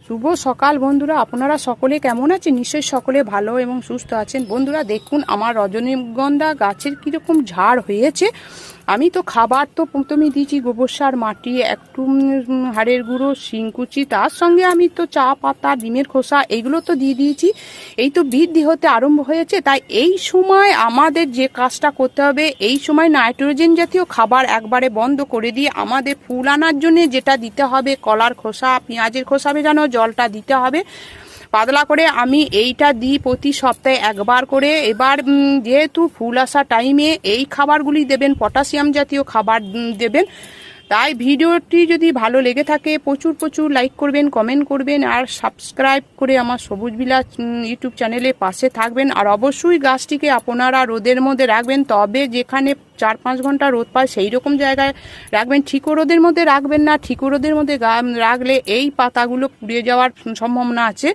শুভ সকাল বন্ধুরা, আপনারা সকলে কেমন আছেন? নিশ্চয়ই সকলে ভালো এবং সুস্থ আছেন। বন্ধুরা দেখুন আমার রজনীগন্ধা গাছের কীরকম ঝাড় হয়েছে। আমি তো খাবার তো প্রথমেই দিয়েছি গোবর সার, মাটি, একটু হাড়ের গুঁড়ো, শিংকুচি, তার সঙ্গে আমি তো চা পাতা, ডিমের খোসা এইগুলো তো দিয়ে দিয়েছি। এই তো বৃদ্ধি হতে আরম্ভ হয়েছে, তাই এই সময় আমাদের যে কাজটা করতে হবে, এই সময় নাইট্রোজেন জাতীয় খাবার একবারে বন্ধ করে দিয়ে আমাদের ফুল আনার জন্য যেটা দিতে হবে, কলার খোসা, পেঁয়াজের খোসা ভেজানো জলটা দিতে হবে পাতলা করে। আমি এইটা দিই প্রতি সপ্তাহে একবার করে। এবার যেহেতু ফুল আসা টাইমে এই খাবারগুলি দেবেন, পটাশিয়াম জাতীয় খাবার দেবেন। তাই ভিডিওটি যদি ভালো লেগে থাকে প্রচুর লাইক করবেন, কমেন্ট করবেন, আর সাবস্ক্রাইব করে আমার সবুজ বিলাস ইউটিউব চ্যানেলের পাশে থাকবেন। আর অবশ্যই গাছটিকে আপনারা রোদের মধ্যে রাখবেন, তবে যেখানে 4-5 ঘন্টা রোদ পায় সেই রকম জায়গায় রাখবেন। ঠিকো রোদের মধ্যে রাখবেন না, ঠিকো রোদের মধ্যে রাখলে এই পাতাগুলো পুড়ে যাওয়ার সম্ভাবনা আছে।